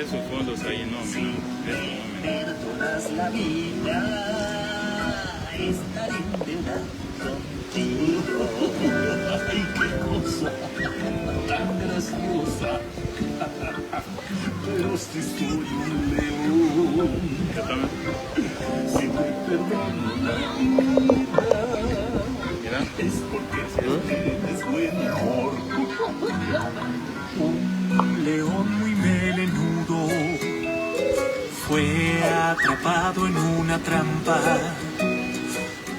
Esos fondos ahí no, Si perdonas la vida, estaré en deuda contigo. Ay, qué cosa tan graciosa. Pero si soy un león, si te perdono la vida, mira, es porque tienes buen amor. Un león muy melenudo fue atrapado en una trampa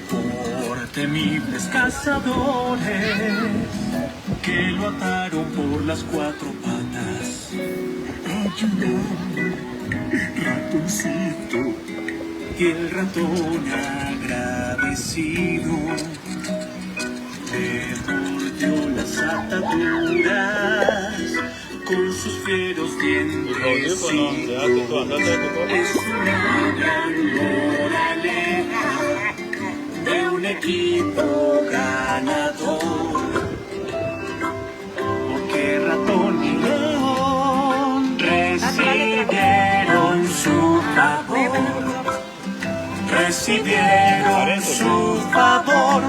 por temibles cazadores que lo ataron por las cuatro patas. Ayúdame, ratoncito. Y el ratón agradecido le mordió las ataduras con sus fieros dientes. Es una gran moraleja de un equipo ganador, porque ratón y león recibieron su favor, recibieron su favor.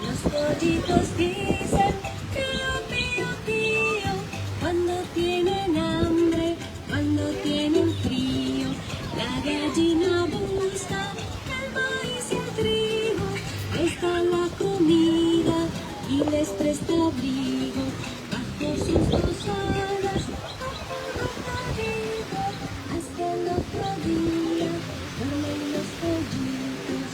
Los pollitos dicen pío, pío, pío, cuando tienen hambre, cuando tienen frío. La gallina busca el maíz y el trigo, les da la comida y les presta abrigo. Bajo sus dos alas, hasta el otro día, duermen los pollitos.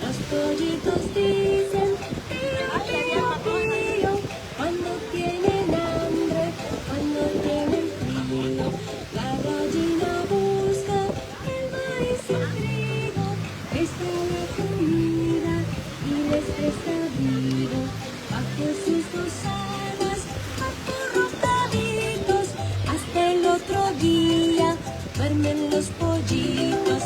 Los pollitos dicen pío, pío, pío, cuando tienen hambre, cuando tienen frío. La gallina busca el maíz y el trigo, presta la comida y les presta abrigo. Bajo sus dos alas, acurrucaditos, hasta el otro día, duermen los pollitos.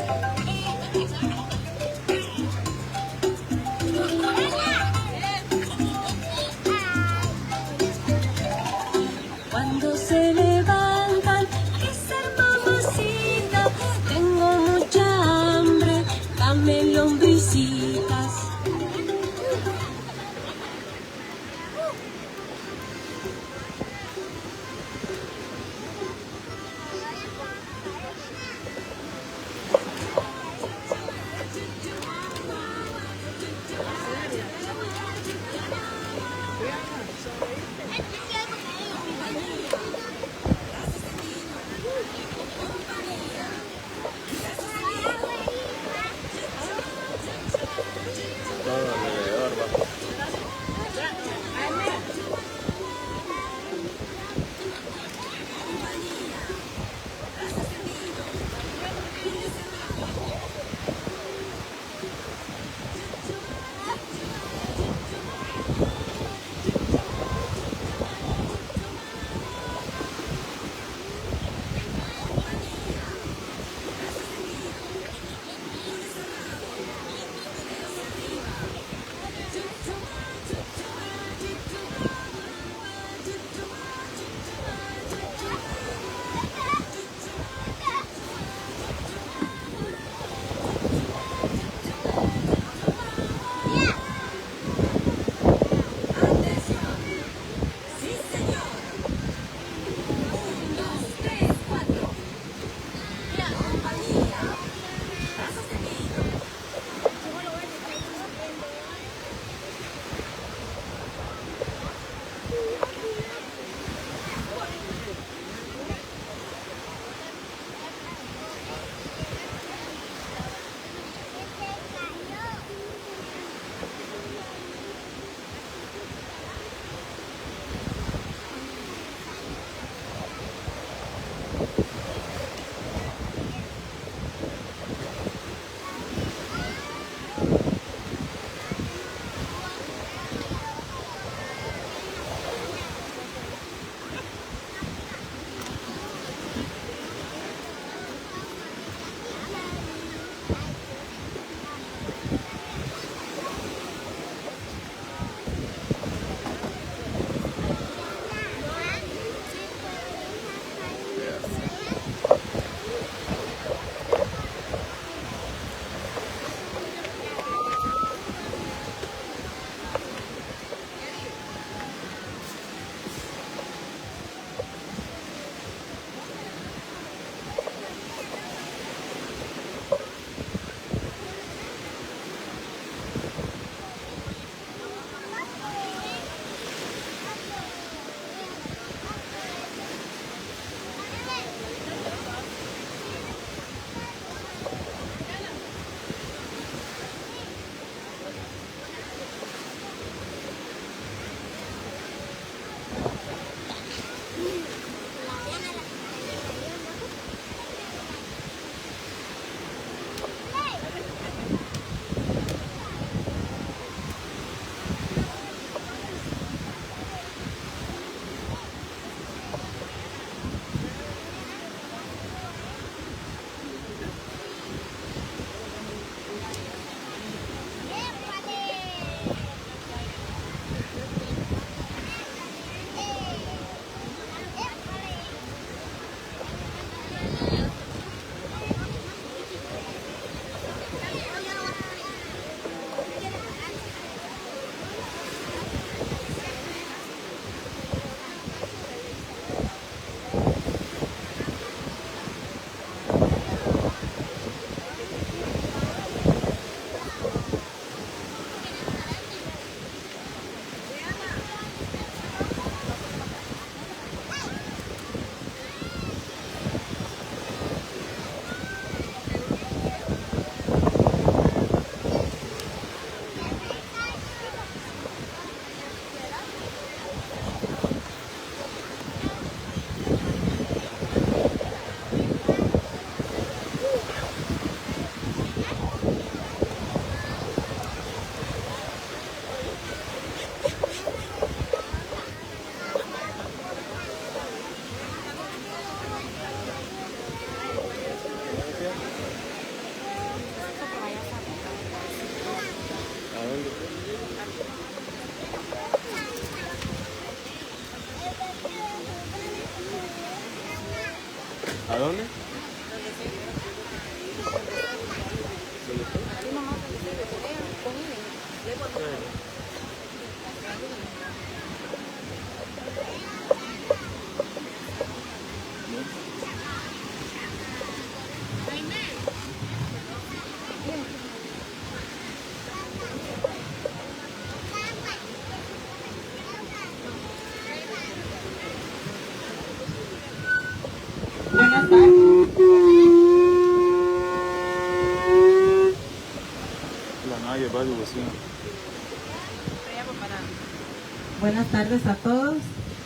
Buenas tardes a todos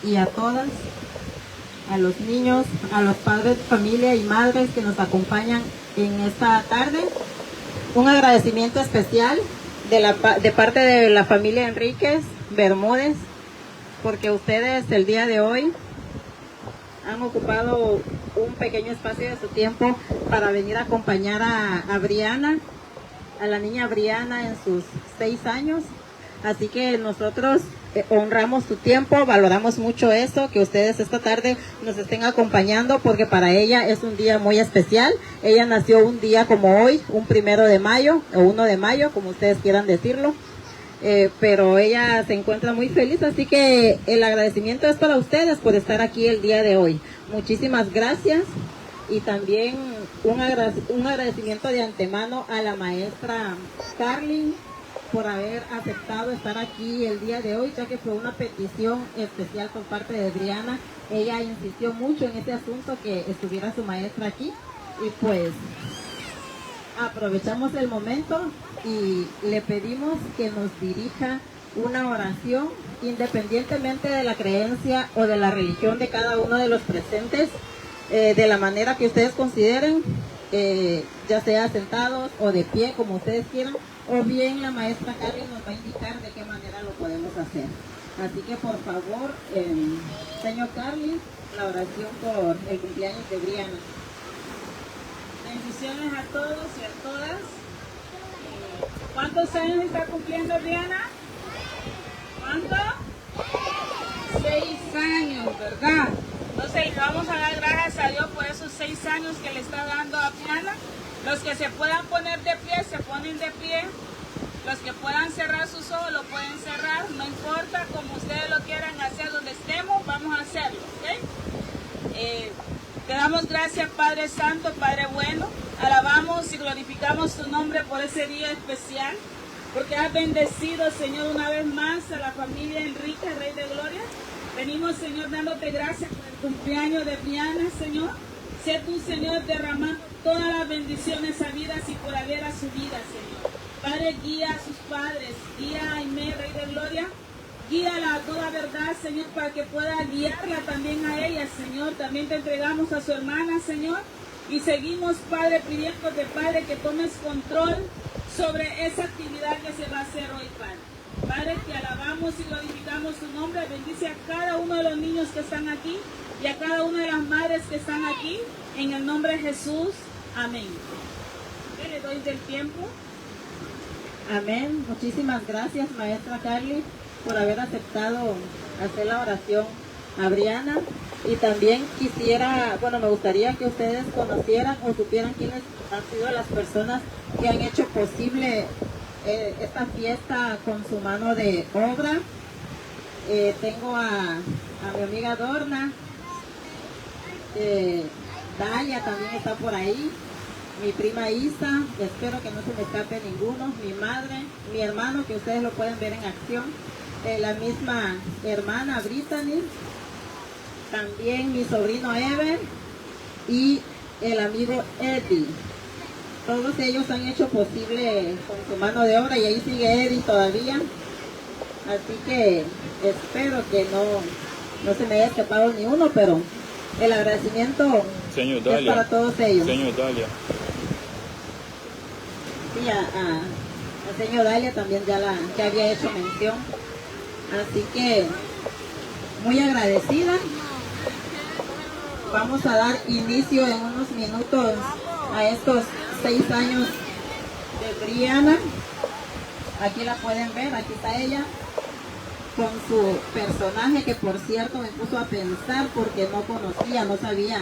y a todas, a los niños, a los padres de familia y madres que nos acompañan en esta tarde. Un agradecimiento especial de parte de la familia Enríquez Bermúdez, porque ustedes el día de hoy han ocupado un pequeño espacio de su tiempo para venir a acompañar a Briana, a la niña Briana en sus 6 años. Así que nosotros honramos su tiempo, valoramos mucho eso, que ustedes esta tarde nos estén acompañando, porque para ella es un día muy especial. Ella nació un día como hoy, un 1 de mayo, o 1 de mayo, como ustedes quieran decirlo. Pero ella se encuentra muy feliz, así que el agradecimiento es para ustedes por estar aquí el día de hoy. Muchísimas gracias, y también un agradecimiento de antemano a la maestra Carlin por haber aceptado estar aquí el día de hoy, ya que fue una petición especial por parte de Briana. Ella insistió mucho en este asunto, que estuviera su maestra aquí, y pues aprovechamos el momento y le pedimos que nos dirija una oración, independientemente de la creencia o de la religión de cada uno de los presentes, de la manera que ustedes consideren, ya sea sentados o de pie, como ustedes quieran, o bien la maestra Carly nos va a indicar de qué manera lo podemos hacer. Así que por favor, señor Carly, la oración por el cumpleaños de Briana. Bendiciones a todos y a todas. ¿Cuántos años está cumpliendo Briana? ¿Cuánto? 6 años, ¿verdad? Entonces vamos a dar gracias a Dios por esos 6 años que le está dando a Briana. Los que se puedan poner de pie, se ponen de pie. Los que puedan cerrar sus ojos, lo pueden cerrar. No importa, como ustedes lo quieran hacer, donde estemos, vamos a hacerlo, ¿ok? Te damos gracias, Padre Santo, Padre bueno. Alabamos y glorificamos tu nombre por ese día especial, porque has bendecido, Señor, una vez más a la familia Enrique, Rey de Gloria. Venimos, Señor, dándote gracias por el cumpleaños de Briana, Señor. Sé tú, Señor, derramando todas las bendiciones sabidas y por haber a su vida, Señor. Padre, guía a sus padres, guía a Aimee, Rey de Gloria. Guíala a toda verdad, Señor, para que pueda guiarla también a ella, Señor. También te entregamos a su hermana, Señor. Y seguimos, Padre, pidiéndote, Padre, que tomes control sobre esa actividad que se va a hacer hoy, Padre. Padre, te alabamos y glorificamos tu nombre. Bendice a cada uno de los niños que están aquí y a cada una de las madres que están aquí. En el nombre de Jesús. Amén. Le doy del tiempo. Amén. Muchísimas gracias, maestra Carly, por haber aceptado hacer la oración a Briana. Y también me gustaría que ustedes conocieran o supieran quiénes han sido las personas que han hecho posible esta fiesta con su mano de obra. Tengo a mi amiga Dorna, Dalia también está por ahí, mi prima Isa, espero que no se me escape ninguno, mi madre, mi hermano, que ustedes lo pueden ver en acción, la misma hermana Brittany, también mi sobrino Ever y el amigo Eddie. Todos ellos han hecho posible con su mano de obra, y ahí sigue Eddie todavía. Así que espero que no se me haya escapado ni uno, pero el agradecimiento es para todos ellos. Señor Dalia. Sí, a señor Dalia también ya había hecho mención. Así que muy agradecida. Vamos a dar inicio en unos minutos a estos 6 años de Briana. Aquí la pueden ver, aquí está ella con su personaje, que por cierto me puso a pensar porque no sabía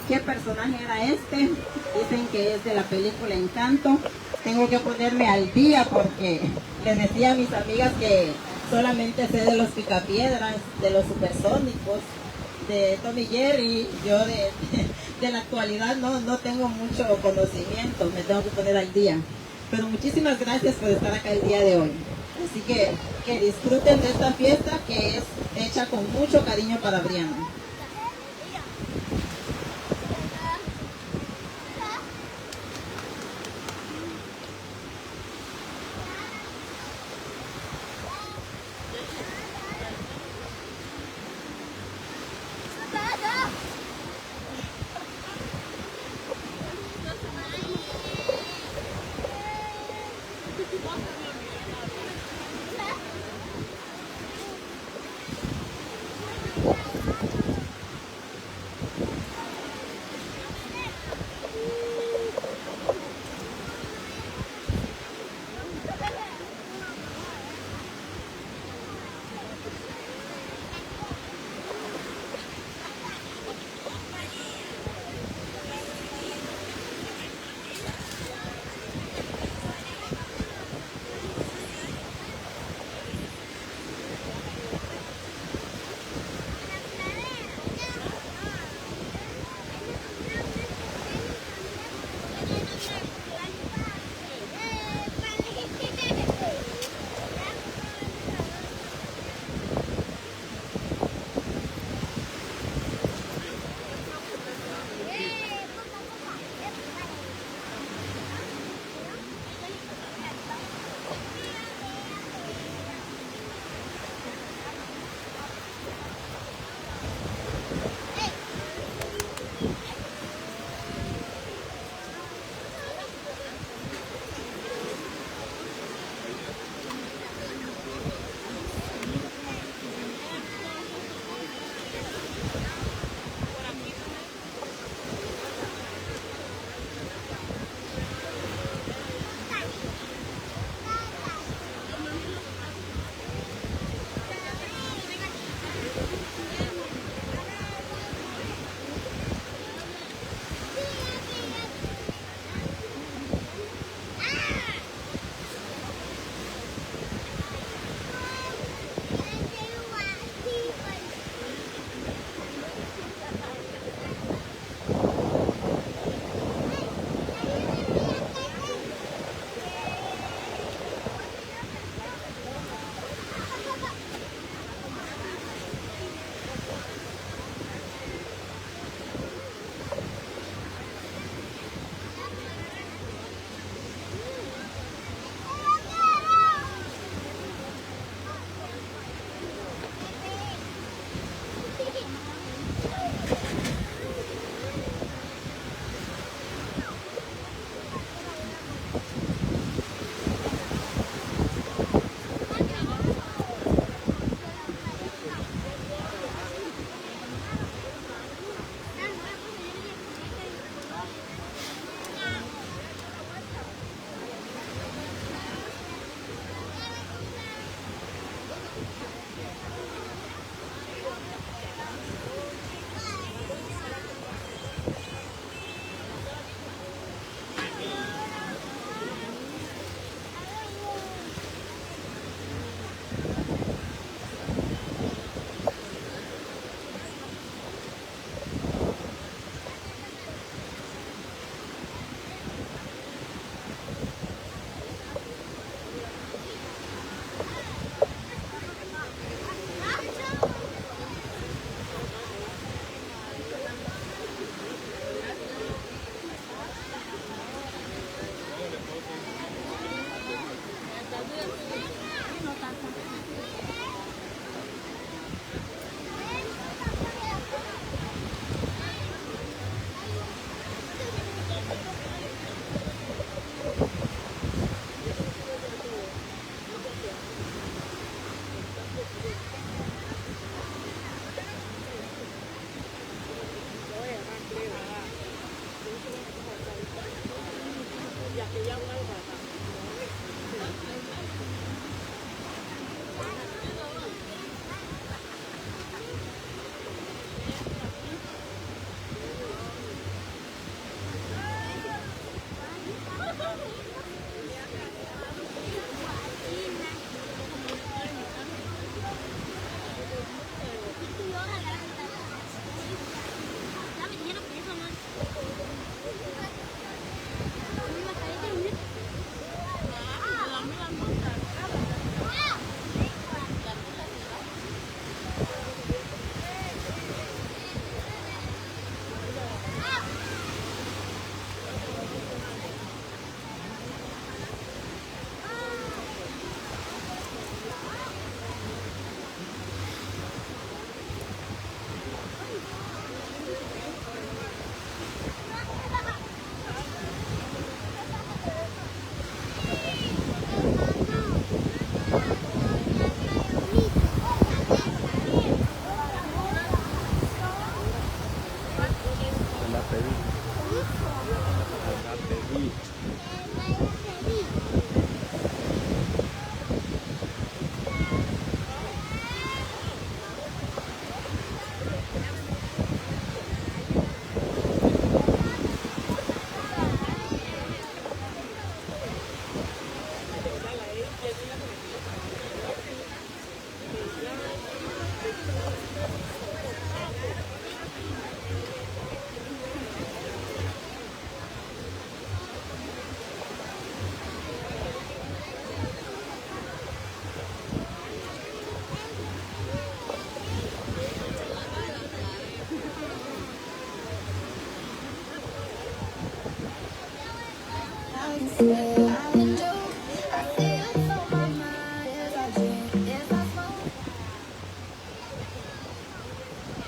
qué personaje era este. Dicen que es de la película Encanto. Tengo que ponerme al día porque les decía a mis amigas que solamente sé de los Picapiedras, de los Supersónicos, de Tom y Jerry. Yo de la actualidad no tengo mucho conocimiento, me tengo que poner al día. Pero muchísimas gracias por estar acá el día de hoy. Así que disfruten de esta fiesta que es hecha con mucho cariño para Briana.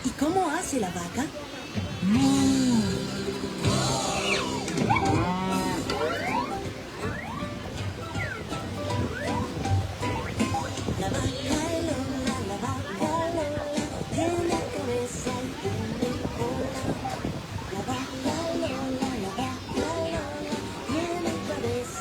¿Y cómo hace la vaca? La vaca Lola, la vaca Lola, tiene cabeza y tiene cola. La vaca Lola, tiene cabeza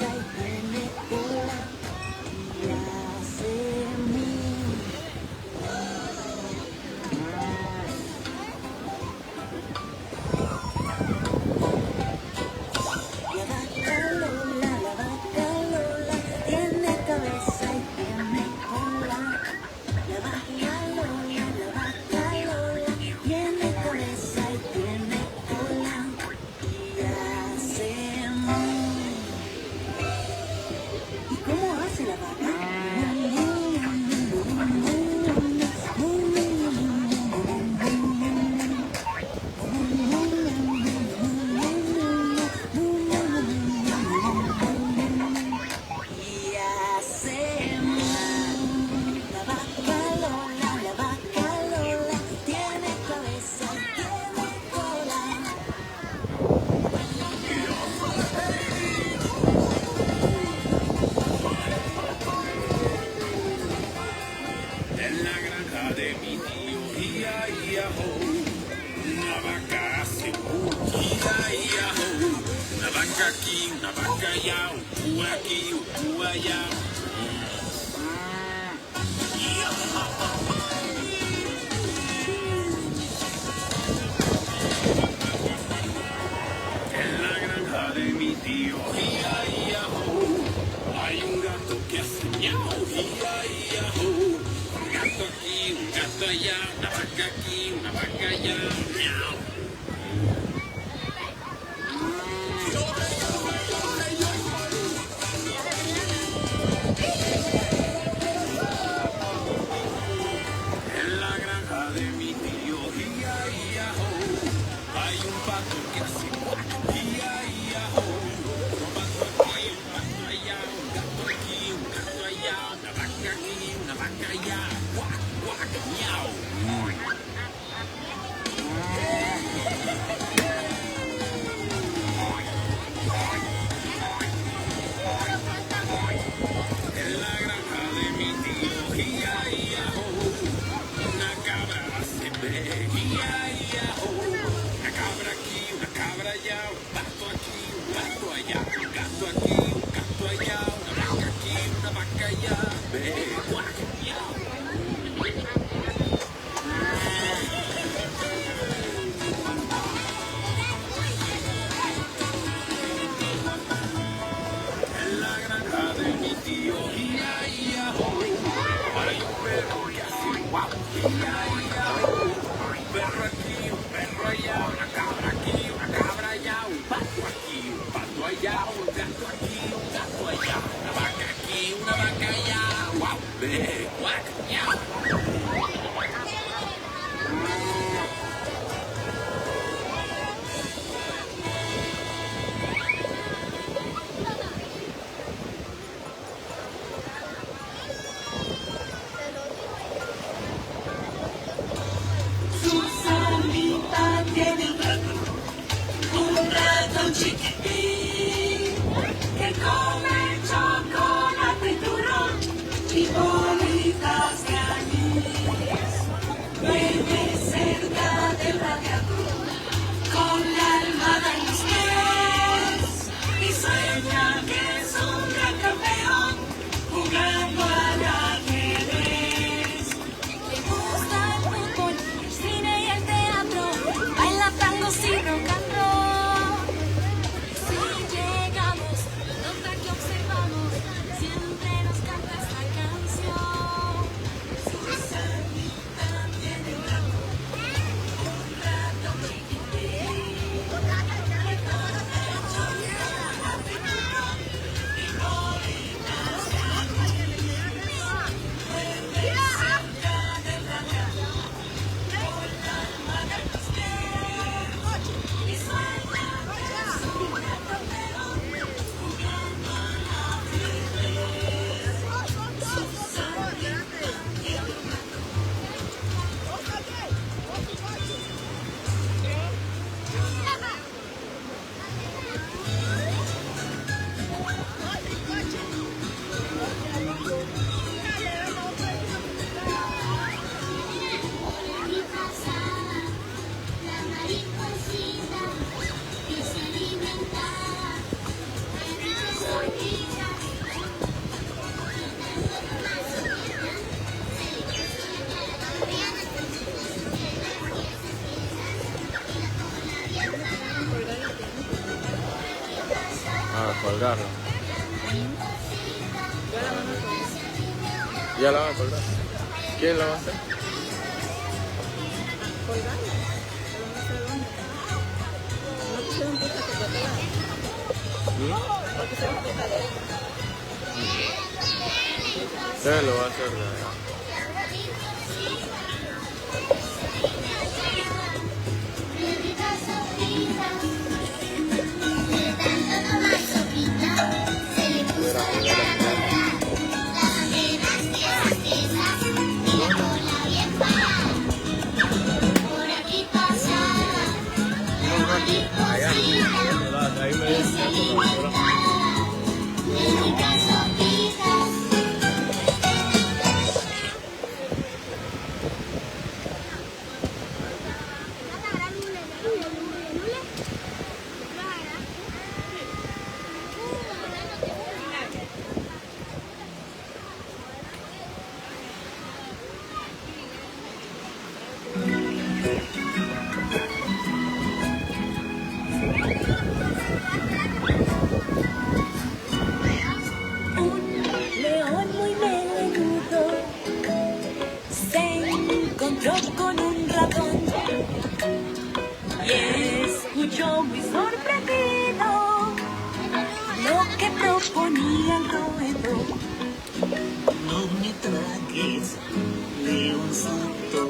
aquí, allá. En la granja de mi tío, hay un gato que hace miau, un gato aquí, un gato allá, una vaca aquí, una vaca allá, miau. En la granja de mi tío, hay un pato que hace guac, un pato aquí, un pato allá, un gato aquí, un gato allá, una vaca aquí, una vaca allá, guac, guac, miau. En la granja de mi tío, una cabra hace be, una cabra aquí, una cabra allá, un pato aquí, un pato allá, un gato aquí, un gato allá, una vaca aquí, una vaca allá, be, guac, miau. En la granja de mi tío, hay un perro que hace guau, un perro aquí, un perro allá, una cabra aquí, una cabra allá, un pato aquí, un pato allá, un gato aquí, un gato allá, una vaca aquí, una vaca allá, guau, ve, guac, miau. Susanita tiene un rato chiquitín que come chocolate y turrón y bolitas de anís. Vive cerca del radiador con la almohada en los pies y sueña que es un gran campeón jugando al ajedrez. Le gusta el fútbol, el cine y el teatro, baila tangos y rock and roll. Si llegamos, nota que observamos, siempre nos canta esta canción. Susanita tiene un rato chiquitín, que come chocolate y turrón y bolitas de anís. Vive cerca del radiador con la almohada en los pies y sueña que es un gran campeón jugando al ajedrez. Susanita tiene un La mariposita que se alimentaba de las hormigas, Colgarlo. ¿Ya la van a colgar? ¿Quién la va a hacer? Usted lo va a hacer. Ahí me No me tragues, leoncito,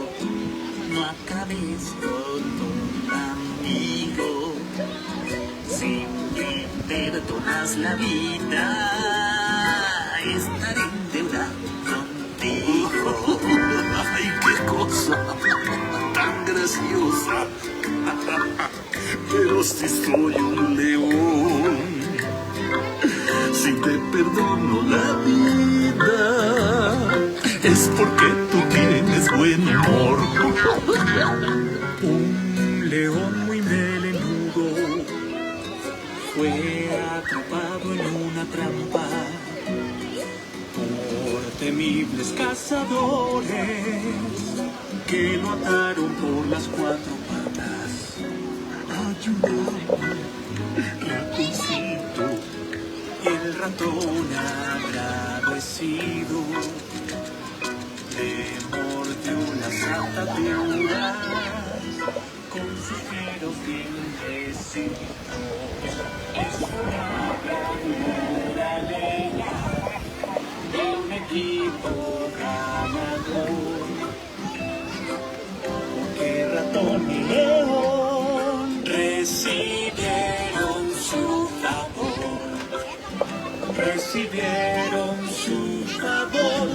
no acabes con un amigo. Si me perdonas la vida, estaré en deuda contigo. ¡Ay, qué cosa tan graciosa! Pero si soy un león, si te perdono la vida, es porque tú tienes buen humor. Un león muy melenudo fue atrapado en una trampa por temibles cazadores que lo ataron por las cuatro patas. Ayúdame, ratoncito, el ratón agradecido le mordió las ataduras con suspiros dientecitos. Es una bravura leña de un equipo ganador, porque ratón y león recibieron su favor, recibieron su favor.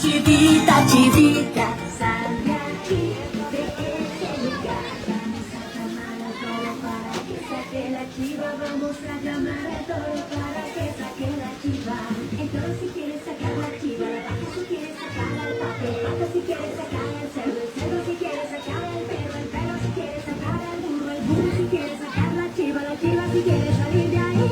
Chivita, chivita, sal de aquí, de ese lugar. Vamos a llamar al toro para que saque la chiva. El toro si quiere sacar la chiva, la vaca si quiere sacar al pato, el pato si quiere sacar al cerdo, el cerdo si quiere sacar al perro, el perro si quiere sacar al burro, el burro si quiere sacar la chiva si quiere salir de ahí.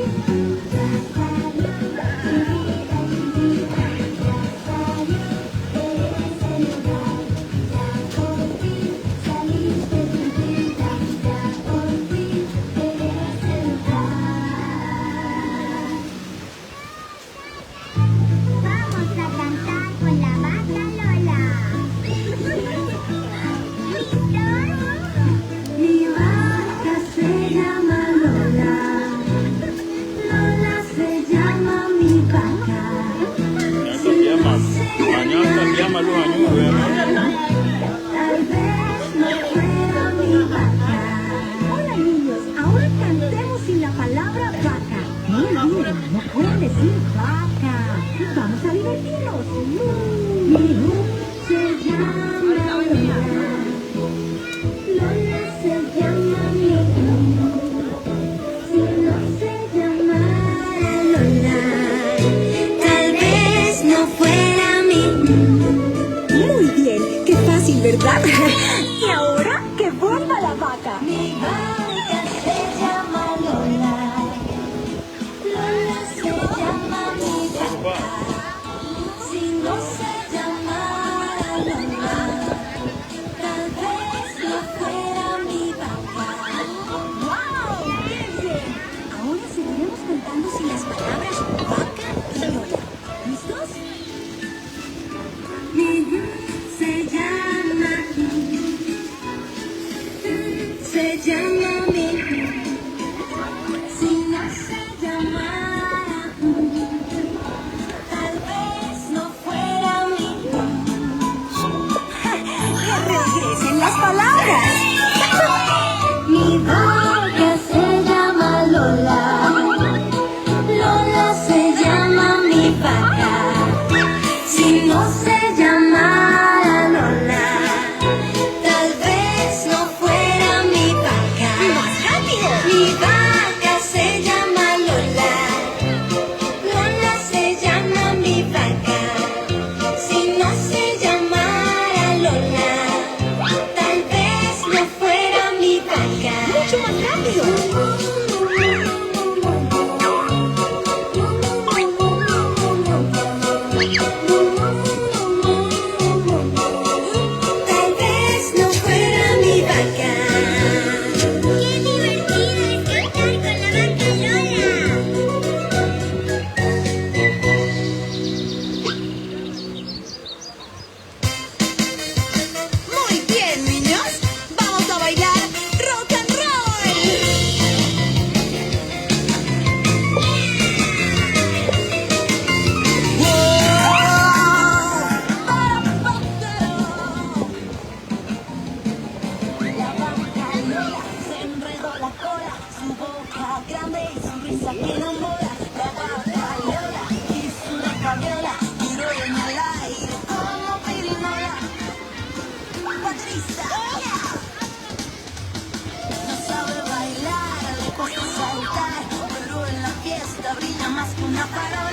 los ayude. Tal vez no fuera mi vaca. Hola niños, ahora cantemos sin la palabra vaca. No olviden, no pueden decir vaca. Vamos a divertirnos. Mi se llama Lola. Lola se llama mi. Si no se llamara Lola, tal vez no fuera mi. Muy bien, qué fácil, ¿verdad? Y ahora que vuelva la vaca. Mi vaca se llama Lola. Lola se llama mi vaca. Si no se llamara Lola, tal vez no fuera mi vaca. ¡Wow! ¡Qué bien! Ahora seguiremos cantando sin las palabras vaca y Lola. ¿Listos? Mi se llama mi. Si no se llamara, tal vez no fuera mi. Que regresen las palabras. Mi vaca se llama Lola. Lola se llama mi vaca. Si no se llamara Lola, tal vez no fuera mi vaca. ¡Más rápido! Mi vaca se llama Lola. Lola se llama mi vaca. Si no se llamara Lola, tal vez no fuera mi vaca. ¡Mucho más rápido! Tal vez no fuera mi vaca. ¡Qué divertido es cantar con la vaca Lola! Muy bien, niños. Vamos a bailar rock and roll. La vaca Lola se enredó la cola, su boca grande y su risa que enamora. La vaca Lola hizo una cabriola, giró en el aire como pirinola. Patricia no sabe bailar, le cuesta saltar, pero en la fiesta brilla más que una farola.